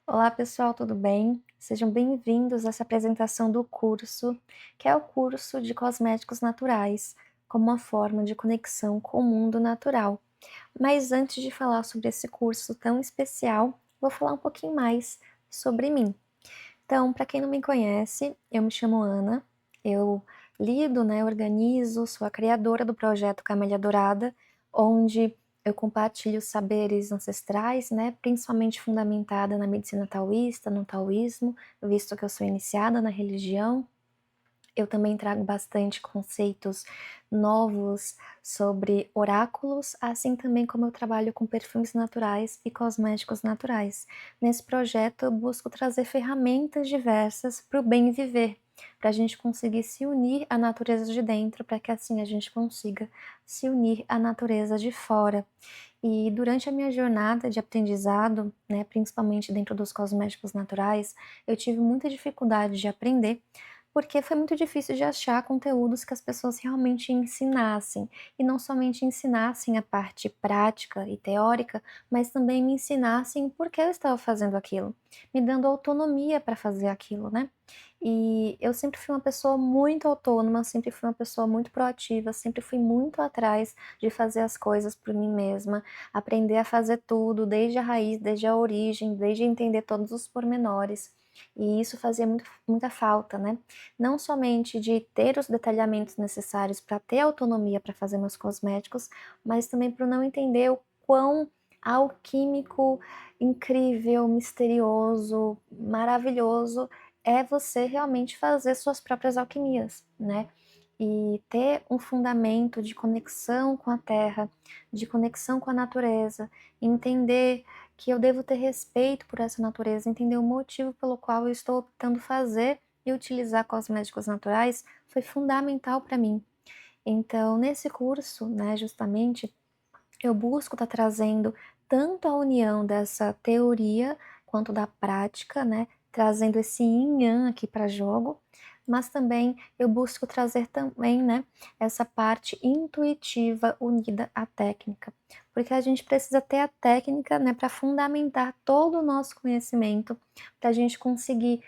Olá pessoal, tudo bem? Sejam bem-vindos a essa apresentação do curso, que é o curso de cosméticos naturais, como uma forma de conexão com o mundo natural. Mas antes de falar sobre esse curso tão especial, vou falar um pouquinho mais sobre mim. Então, para quem não me conhece, eu me chamo Ana, eu lido, organizo, sou a criadora do projeto Camélia Dourada, onde eu compartilho saberes ancestrais, principalmente fundamentada na medicina taoísta, no taoísmo, visto que eu sou iniciada na religião. Eu também trago bastante conceitos novos sobre oráculos, assim também como eu trabalho com perfumes naturais e cosméticos naturais. Nesse projeto eu busco trazer ferramentas diversas para o bem viver, para a gente conseguir se unir à natureza de dentro, para que assim a gente consiga se unir à natureza de fora. E durante a minha jornada de aprendizado, principalmente dentro dos cosméticos naturais, eu tive muita dificuldade de aprender, porque foi muito difícil de achar conteúdos que as pessoas realmente ensinassem, e não somente ensinassem a parte prática e teórica, mas também me ensinassem por que eu estava fazendo aquilo, me dando autonomia para fazer aquilo, né. E eu sempre fui uma pessoa muito autônoma, sempre fui uma pessoa muito proativa, sempre fui muito atrás de fazer as coisas por mim mesma, aprender a fazer tudo, desde a raiz, desde a origem, desde entender todos os pormenores. E isso fazia muita falta, né? Não somente de ter os detalhamentos necessários para ter autonomia para fazer meus cosméticos, mas também por não entender o quão alquímico, incrível, misterioso, maravilhoso é você realmente fazer suas próprias alquimias, né? E ter um fundamento de conexão com a terra, de conexão com a natureza, entender que eu devo ter respeito por essa natureza, entender o motivo pelo qual eu estou optando fazer e utilizar cosméticos naturais foi fundamental para mim. Então, nesse curso, justamente, eu busco estar trazendo tanto a união dessa teoria quanto da prática, trazendo esse yin yang aqui para jogo, mas também eu busco trazer também, essa parte intuitiva unida à técnica, porque a gente precisa ter a técnica, para fundamentar todo o nosso conhecimento, para a gente conseguir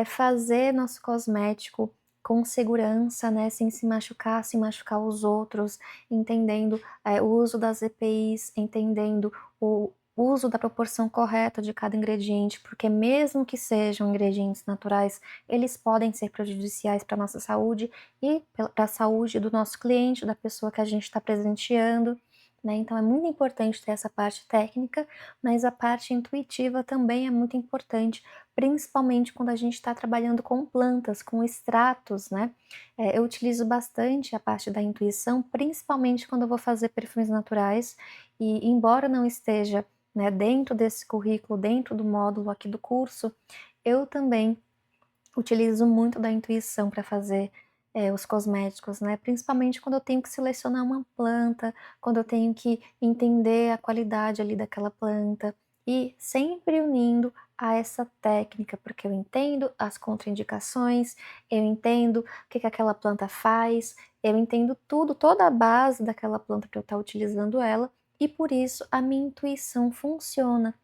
fazer nosso cosmético com segurança, sem se machucar, sem machucar os outros, entendendo o uso das EPIs, entendendo o uso da proporção correta de cada ingrediente, porque mesmo que sejam ingredientes naturais, eles podem ser prejudiciais para a nossa saúde e para a saúde do nosso cliente, da pessoa que a gente está presenteando, né? Então é muito importante ter essa parte técnica, mas a parte intuitiva também é muito importante, principalmente quando a gente está trabalhando com plantas, com extratos, né? Eu utilizo bastante a parte da intuição, principalmente quando eu vou fazer perfumes naturais, e embora não esteja, dentro desse currículo, dentro do módulo aqui do curso, eu também utilizo muito da intuição para fazer, os cosméticos, principalmente quando eu tenho que selecionar uma planta, quando eu tenho que entender a qualidade ali daquela planta, e sempre unindo a essa técnica, porque eu entendo as contraindicações, eu entendo o que que aquela planta faz, eu entendo tudo, toda a base daquela planta para eu estar utilizando ela, e por isso a minha intuição funciona,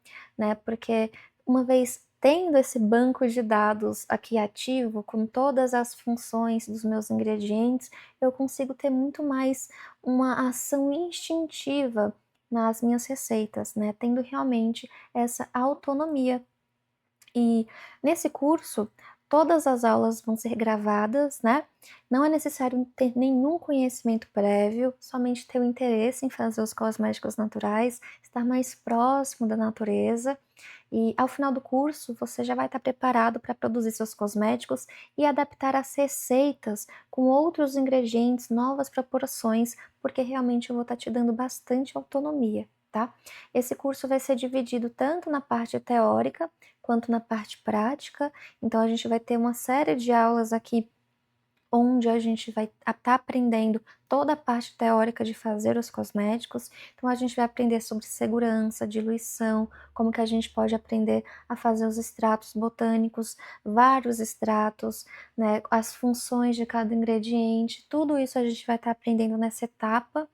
porque uma vez tendo esse banco de dados aqui ativo, com todas as funções dos meus ingredientes, eu consigo ter muito mais uma ação instintiva nas minhas receitas, tendo realmente essa autonomia. E nesse curso, todas as aulas vão ser gravadas, não é necessário ter nenhum conhecimento prévio, somente ter o interesse em fazer os cosméticos naturais, estar mais próximo da natureza, e ao final do curso você já vai estar preparado para produzir seus cosméticos e adaptar as receitas com outros ingredientes, novas proporções, porque realmente eu vou estar te dando bastante autonomia, tá? Esse curso vai ser dividido tanto na parte teórica quanto na parte prática, então a gente vai ter uma série de aulas aqui onde a gente vai estar aprendendo toda a parte teórica de fazer os cosméticos. Então a gente vai aprender sobre segurança, diluição, como que a gente pode aprender a fazer os extratos botânicos, vários extratos, as funções de cada ingrediente, tudo isso a gente vai estar aprendendo nessa etapa,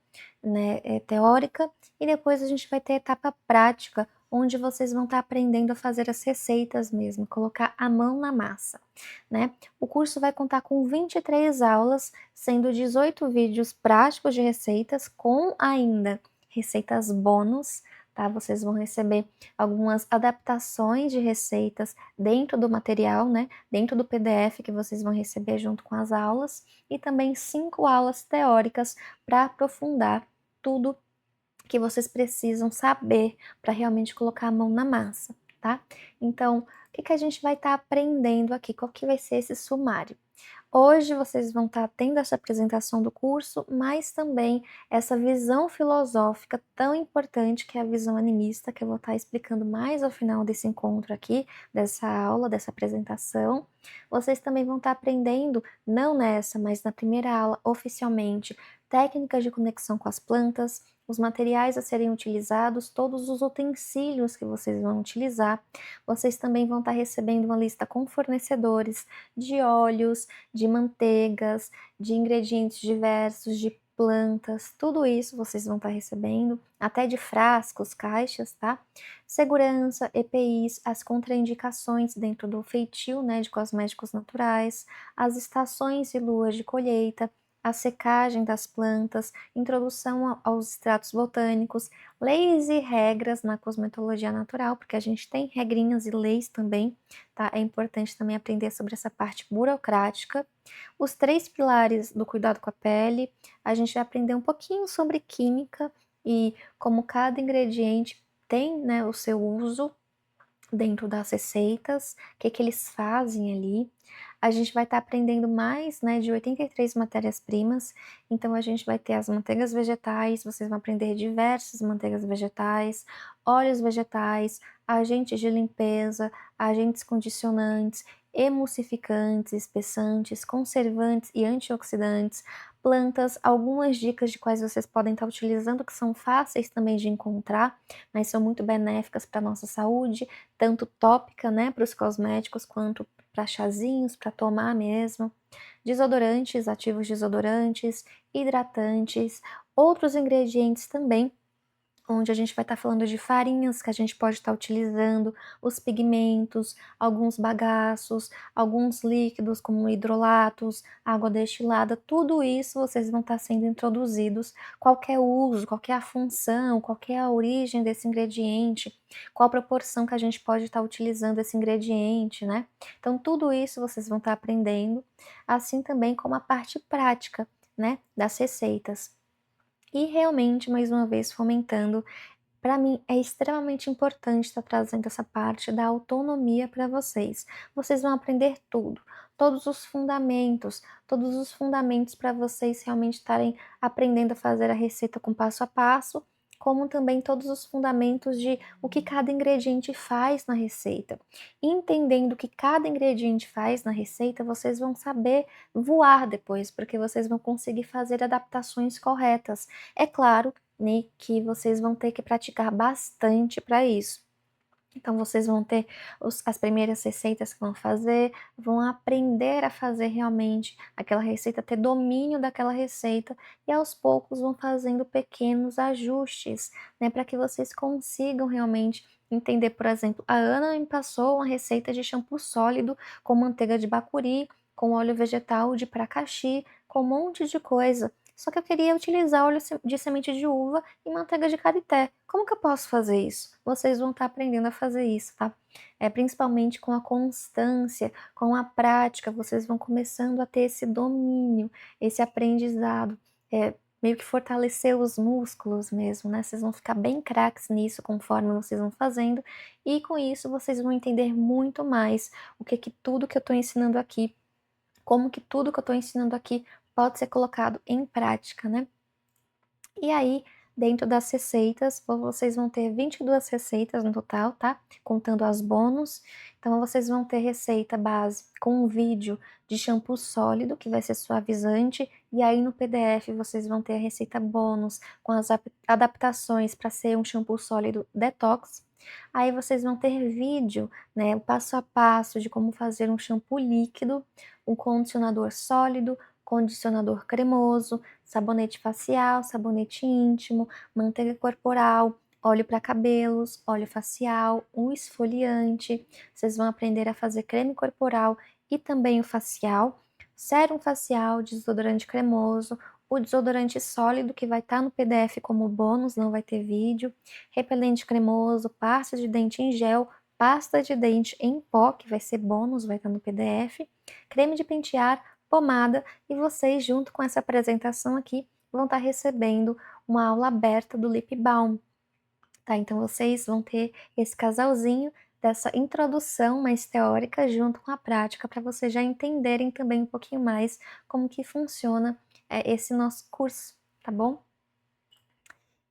teórica, e depois a gente vai ter a etapa prática, onde vocês vão estar aprendendo a fazer as receitas mesmo, colocar a mão na massa, né. O curso vai contar com 23 aulas, sendo 18 vídeos práticos de receitas, com ainda receitas bônus, tá. Vocês vão receber algumas adaptações de receitas dentro do material, né, dentro do PDF que vocês vão receber junto com as aulas, e também 5 aulas teóricas para aprofundar tudo que vocês precisam saber para realmente colocar a mão na massa, tá? Então, o que que a gente vai estar aprendendo aqui? Qual que vai ser esse sumário? Hoje vocês vão estar tendo essa apresentação do curso, mas também essa visão filosófica tão importante que é a visão animista, que eu vou estar explicando mais ao final desse encontro aqui, dessa aula, dessa apresentação. Vocês também vão estar aprendendo, não nessa, mas na primeira aula oficialmente, técnicas de conexão com as plantas, os materiais a serem utilizados, todos os utensílios que vocês vão utilizar. Vocês também vão estar recebendo uma lista com fornecedores de óleos, de manteigas, de ingredientes diversos, de plantas, tudo isso vocês vão estar recebendo, até de frascos, caixas, tá? Segurança, EPIs, as contraindicações dentro do feitio, né, de cosméticos naturais, as estações e luas de colheita, a secagem das plantas, introdução aos extratos botânicos, leis e regras na cosmetologia natural, porque a gente tem regrinhas e leis também, tá? É importante também aprender sobre essa parte burocrática. Os 3 pilares do cuidado com a pele, a gente vai aprender um pouquinho sobre química e como cada ingrediente tem, né, o seu uso dentro das receitas, o que que eles fazem ali. A gente vai estar aprendendo mais, né, de 83 matérias-primas, então a gente vai ter as manteigas vegetais, vocês vão aprender diversas manteigas vegetais, óleos vegetais, agentes de limpeza, agentes condicionantes, emulsificantes, espessantes, conservantes e antioxidantes, plantas, algumas dicas de quais vocês podem estar utilizando que são fáceis também de encontrar, mas são muito benéficas para a nossa saúde, tanto tópica, né, para os cosméticos, quanto para chazinhos, para tomar mesmo, desodorantes, ativos desodorantes, hidratantes, outros ingredientes também onde a gente vai estar falando de farinhas que a gente pode estar utilizando, os pigmentos, alguns bagaços, alguns líquidos como hidrolatos, água destilada, tudo isso vocês vão estar sendo introduzidos, qualquer uso, qualquer a função, qualquer a origem desse ingrediente, qual proporção que a gente pode estar utilizando esse ingrediente, né? Então tudo isso vocês vão estar aprendendo, assim também como a parte prática, né, das receitas. E realmente, mais uma vez, fomentando, para mim é extremamente importante estar trazendo essa parte da autonomia para vocês. Vocês vão aprender tudo, todos os fundamentos para vocês realmente estarem aprendendo a fazer a receita com passo a passo, como também todos os fundamentos de o que cada ingrediente faz na receita. Entendendo o que cada ingrediente faz na receita, vocês vão saber voar depois, porque vocês vão conseguir fazer adaptações corretas. É claro, né, que vocês vão ter que praticar bastante para isso. Então vocês vão ter as primeiras receitas que vão fazer, vão aprender a fazer realmente aquela receita, ter domínio daquela receita e aos poucos vão fazendo pequenos ajustes, né, para que vocês consigam realmente entender. Por exemplo, a Ana me passou uma receita de shampoo sólido com manteiga de bacuri, com óleo vegetal de pracaxi, com um monte de coisa. Só que eu queria utilizar óleo de semente de uva e manteiga de karité. Como que eu posso fazer isso? Vocês vão estar aprendendo a fazer isso, tá? Principalmente com a constância, com a prática, vocês vão começando a ter esse domínio, esse aprendizado, meio que fortalecer os músculos mesmo, né? Vocês vão ficar bem craques nisso conforme vocês vão fazendo, e com isso vocês vão entender muito mais o que que tudo que eu estou ensinando aqui, como que tudo que eu estou ensinando aqui pode ser colocado em prática, né? E aí, dentro das receitas, vocês vão ter 22 receitas no total, tá? Contando as bônus. Então, vocês vão ter receita base com um vídeo de shampoo sólido, que vai ser suavizante, e aí no PDF vocês vão ter a receita bônus com as adaptações para ser um shampoo sólido detox. Aí vocês vão ter vídeo, né, o passo a passo de como fazer um shampoo líquido, um condicionador sólido, condicionador cremoso, sabonete facial, sabonete íntimo, manteiga corporal, óleo para cabelos, óleo facial, um esfoliante, vocês vão aprender a fazer creme corporal e também o facial, sérum facial, desodorante cremoso, o desodorante sólido que vai estar no PDF como bônus, não vai ter vídeo, repelente cremoso, pasta de dente em gel, pasta de dente em pó, que vai ser bônus, vai estar no PDF, creme de pentear, pomada, e vocês, junto com essa apresentação aqui, vão estar recebendo uma aula aberta do Lip Balm, tá? Então vocês vão ter esse casalzinho dessa introdução mais teórica junto com a prática, para vocês já entenderem também um pouquinho mais como que funciona esse nosso curso, tá bom?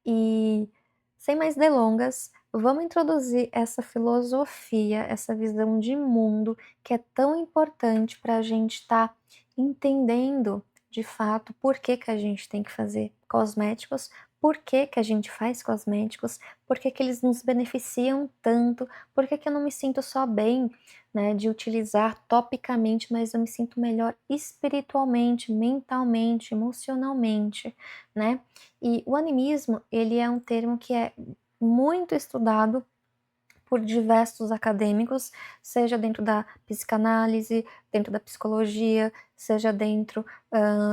E sem mais delongas, vamos introduzir essa filosofia, essa visão de mundo que é tão importante para a gente estar entendendo de fato por que que a gente tem que fazer cosméticos, por que que a gente faz cosméticos, por que que eles nos beneficiam tanto, por que que eu não me sinto só bem, né, de utilizar topicamente, mas eu me sinto melhor espiritualmente, mentalmente, emocionalmente, né? E o animismo, ele é um termo que é muito estudado por diversos acadêmicos, seja dentro da psicanálise, dentro da psicologia, seja dentro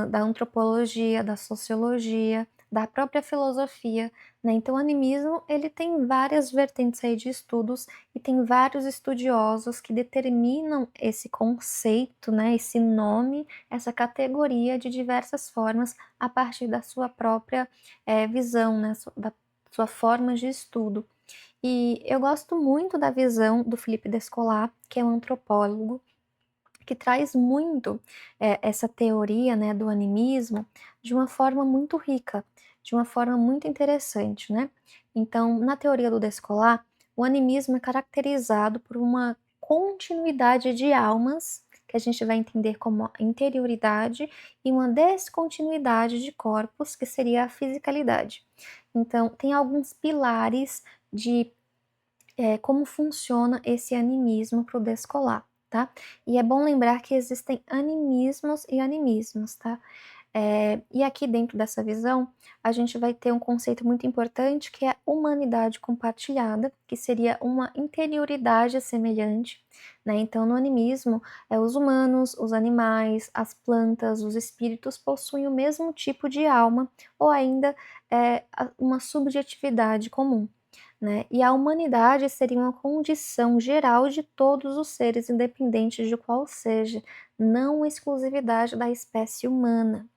da antropologia, da sociologia, da própria filosofia, né? Então, o animismo, ele tem várias vertentes aí de estudos e tem vários estudiosos que determinam esse conceito, né? Esse nome, essa categoria de diversas formas a partir da sua própria visão, né? Da sua forma de estudo. E eu gosto muito da visão do Philippe Descolat, que é um antropólogo, que traz muito essa teoria, né, do animismo de uma forma muito rica, de uma forma muito interessante, né? Então, na teoria do Descolat, o animismo é caracterizado por uma continuidade de almas, que a gente vai entender como interioridade, e uma descontinuidade de corpos, que seria a fisicalidade. Então, tem alguns pilares de como funciona esse animismo para o Descolat, tá? E é bom lembrar que existem animismos e animismos, tá? E aqui dentro dessa visão, a gente vai ter um conceito muito importante que é a humanidade compartilhada, que seria uma interioridade semelhante, né? Então, no animismo, os humanos, os animais, as plantas, os espíritos possuem o mesmo tipo de alma ou ainda uma subjetividade comum, né? E a humanidade seria uma condição geral de todos os seres, independente de qual seja, não exclusividade da espécie humana.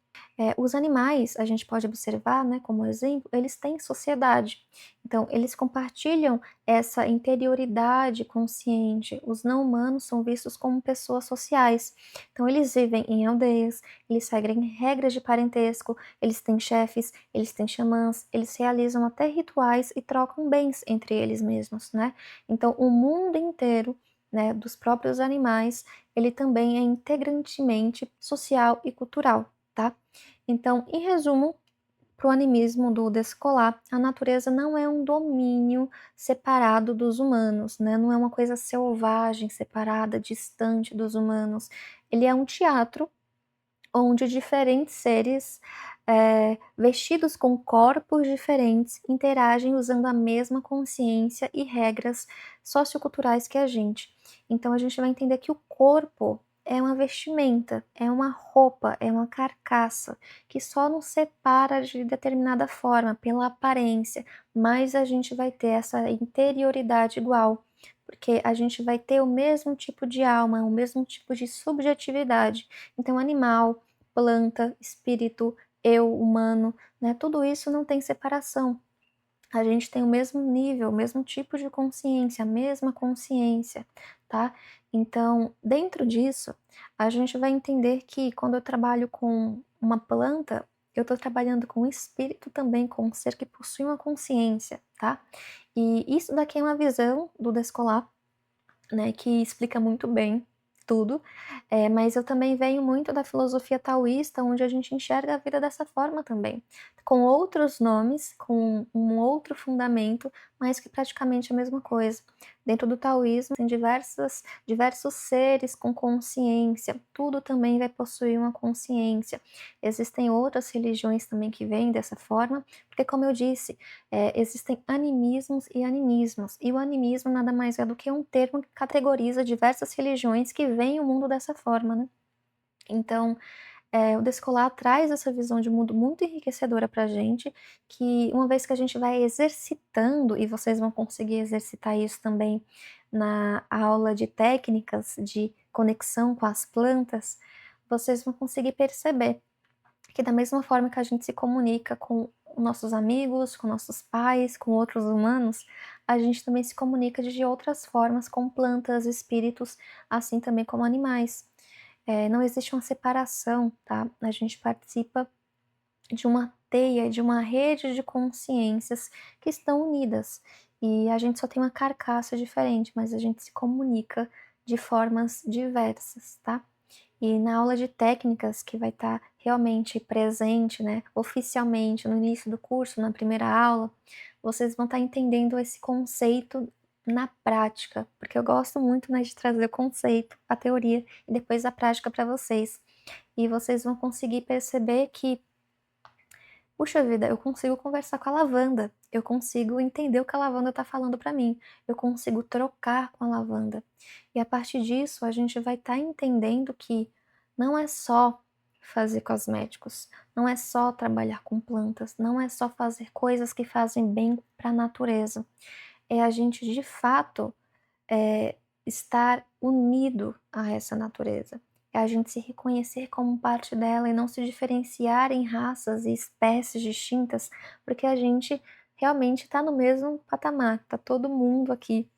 Os animais, a gente pode observar, né, como exemplo, eles têm sociedade. Então, eles compartilham essa interioridade consciente. Os não humanos são vistos como pessoas sociais. Então, eles vivem em aldeias, eles seguem regras de parentesco, eles têm chefes, eles têm xamãs, eles realizam até rituais e trocam bens entre eles mesmos, né? Então, o mundo inteiro, né, dos próprios animais, ele também é integrantemente social e cultural, tá? Então, em resumo, para o animismo do Descolat, a natureza não é um domínio separado dos humanos, né? Não é uma coisa selvagem, separada, distante dos humanos. Ele é um teatro onde diferentes seres vestidos com corpos diferentes interagem usando a mesma consciência e regras socioculturais que a gente. Então a gente vai entender que o corpo é uma vestimenta, é uma roupa, é uma carcaça que só nos separa de determinada forma pela aparência, mas a gente vai ter essa interioridade igual, porque a gente vai ter o mesmo tipo de alma, o mesmo tipo de subjetividade. Então, animal, planta, espírito, eu, humano, né? Tudo isso não tem separação. A gente tem o mesmo nível, o mesmo tipo de consciência, a mesma consciência, tá? Então, dentro disso, a gente vai entender que quando eu trabalho com uma planta, eu estou trabalhando com o espírito também, com um ser que possui uma consciência, tá? E isso daqui é uma visão do Descolat, né, que explica muito bem tudo, mas eu também venho muito da filosofia taoísta, onde a gente enxerga a vida dessa forma também, com outros nomes, com um outro fundamento, mas que praticamente é a mesma coisa. Dentro do taoísmo tem diversos seres com consciência, tudo também vai possuir uma consciência. Existem outras religiões também que vêm dessa forma, porque como eu disse, existem animismos e animismos, e o animismo nada mais é do que um termo que categoriza diversas religiões que veem o mundo dessa forma, né. Então, o Descolar traz essa visão de mundo muito enriquecedora pra gente, que uma vez que a gente vai exercitando, e vocês vão conseguir exercitar isso também na aula de técnicas de conexão com as plantas, vocês vão conseguir perceber que da mesma forma que a gente se comunica com nossos amigos, com nossos pais, com outros humanos, a gente também se comunica de outras formas com plantas, espíritos, assim também como animais. Não existe uma separação, tá? A gente participa de uma teia, de uma rede de consciências que estão unidas. E a gente só tem uma carcaça diferente, mas a gente se comunica de formas diversas, tá? E na aula de técnicas, que vai estar realmente presente, né, oficialmente no início do curso, na primeira aula, vocês vão estar entendendo esse conceito na prática, porque eu gosto muito, né, de trazer o conceito, a teoria e depois a prática para vocês. E vocês vão conseguir perceber que, puxa vida, eu consigo conversar com a lavanda, eu consigo entender o que a lavanda está falando para mim, eu consigo trocar com a lavanda. E a partir disso, a gente vai estar entendendo que não é só fazer cosméticos, não é só trabalhar com plantas, não é só fazer coisas que fazem bem para a natureza. É a gente de fato estar unido a essa natureza. É a gente se reconhecer como parte dela e não se diferenciar em raças e espécies distintas, porque a gente realmente está no mesmo patamar, está todo mundo aqui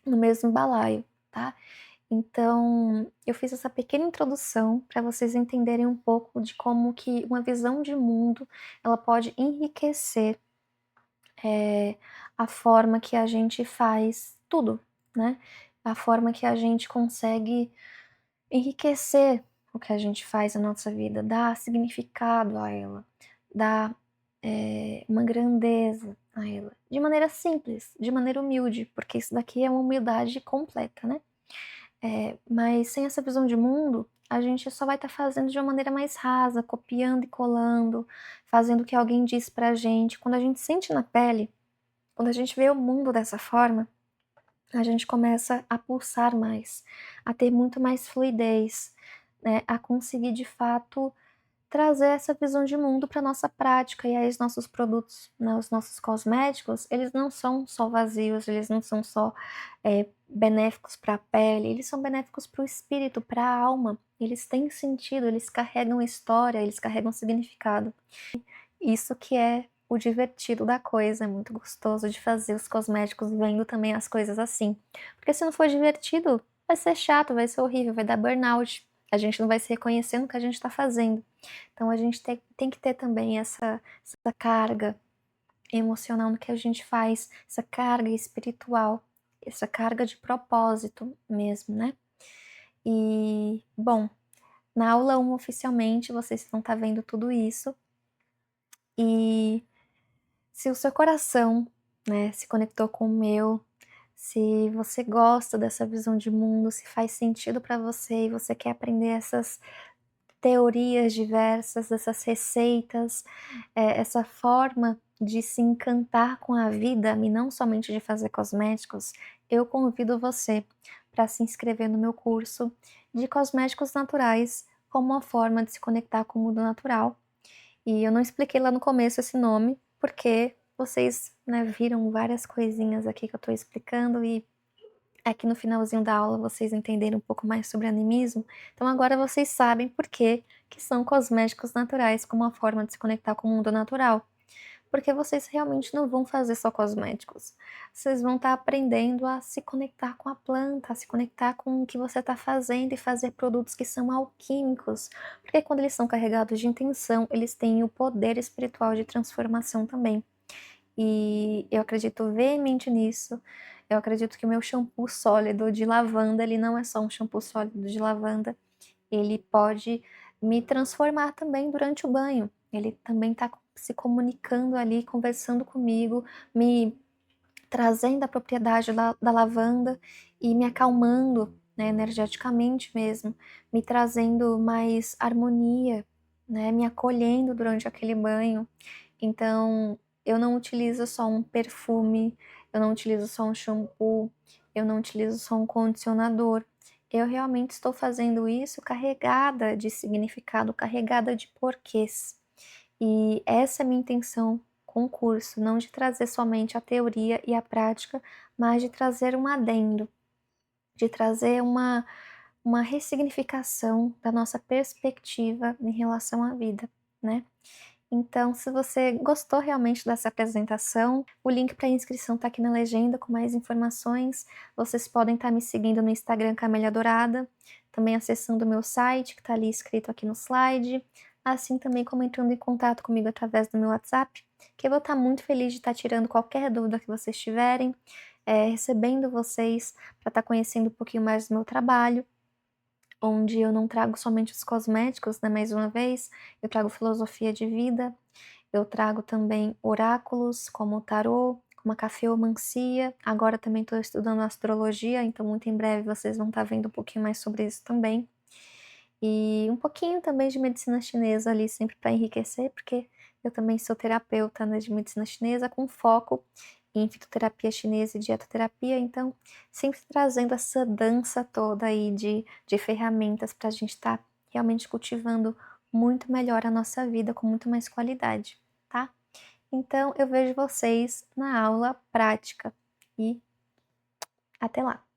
no mesmo balaio, tá? Então, eu fiz essa pequena introdução para vocês entenderem um pouco de como que uma visão de mundo, ela pode enriquecer, a forma que a gente faz tudo, né? A forma que a gente consegue enriquecer o que a gente faz na nossa vida, dar significado a ela, dar, uma grandeza a ela, de maneira simples, de maneira humilde, porque isso daqui é uma humildade completa, né. Mas sem essa visão de mundo, a gente só vai estar fazendo de uma maneira mais rasa, copiando e colando, fazendo o que alguém diz pra gente. Quando a gente sente na pele, quando a gente vê o mundo dessa forma, a gente começa a pulsar mais, a ter muito mais fluidez, né, a conseguir de fato trazer essa visão de mundo para nossa prática. E aí os nossos produtos, né, os nossos cosméticos, eles não são só vazios, eles não são só, benéficos para a pele, eles são benéficos para o espírito, para a alma. Eles têm sentido, eles carregam história, eles carregam significado. Isso que é o divertido da coisa, é muito gostoso de fazer os cosméticos vendo também as coisas assim. Porque se não for divertido, vai ser chato, vai ser horrível, vai dar burnout. A gente não vai se reconhecer no que a gente está fazendo. Então a gente tem que ter também essa carga emocional no que a gente faz, essa carga espiritual, essa carga de propósito mesmo, né? E, bom, na aula 1 oficialmente vocês vão estar vendo tudo isso. E se o seu coração, né, se conectou com o meu, se você gosta dessa visão de mundo, se faz sentido para você e você quer aprender essas teorias diversas, essas receitas, essa forma de se encantar com a vida e não somente de fazer cosméticos, eu convido você para se inscrever no meu curso de cosméticos naturais como uma forma de se conectar com o mundo natural. E eu não expliquei lá no começo esse nome, porque vocês, né, viram várias coisinhas aqui que eu estou explicando e aqui no finalzinho da aula vocês entenderam um pouco mais sobre animismo, então agora vocês sabem por que são cosméticos naturais como uma forma de se conectar com o mundo natural. Porque vocês realmente não vão fazer só cosméticos. Vocês vão estar aprendendo a se conectar com a planta, a se conectar com o que você está fazendo e fazer produtos que são alquímicos. Porque quando eles são carregados de intenção, eles têm o poder espiritual de transformação também. E eu acredito veemente nisso. Eu acredito que o meu shampoo sólido de lavanda, ele não é só um shampoo sólido de lavanda, ele pode me transformar também durante o banho. Ele também está se comunicando ali, conversando comigo, me trazendo a propriedade da lavanda e me acalmando, né, energeticamente mesmo, me trazendo mais harmonia, né, me acolhendo durante aquele banho. Então, eu não utilizo só um perfume, eu não utilizo só um shampoo, eu não utilizo só um condicionador. Eu realmente estou fazendo isso carregada de significado, carregada de porquês. E essa é a minha intenção com o curso, não de trazer somente a teoria e a prática, mas de trazer um adendo, de trazer uma ressignificação da nossa perspectiva em relação à vida, né. Então, se você gostou realmente dessa apresentação, o link para inscrição está aqui na legenda com mais informações. Vocês podem estar me seguindo no Instagram Camélia Dourada, também acessando o meu site, que está ali escrito aqui no slide, assim também como entrando em contato comigo através do meu WhatsApp, que eu vou estar muito feliz de estar tirando qualquer dúvida que vocês tiverem, recebendo vocês para estar conhecendo um pouquinho mais do meu trabalho, onde eu não trago somente os cosméticos, né, mais uma vez, eu trago filosofia de vida, eu trago também oráculos, como o tarô, como a cafeomancia, agora também estou estudando astrologia, então muito em breve vocês vão estar vendo um pouquinho mais sobre isso também. E um pouquinho também de medicina chinesa ali, sempre para enriquecer, porque eu também sou terapeuta, né, de medicina chinesa, com foco em fitoterapia chinesa e dietoterapia, então sempre trazendo essa dança toda aí de ferramentas para a gente estar realmente cultivando muito melhor a nossa vida, com muito mais qualidade, tá? Então eu vejo vocês na aula prática e até lá!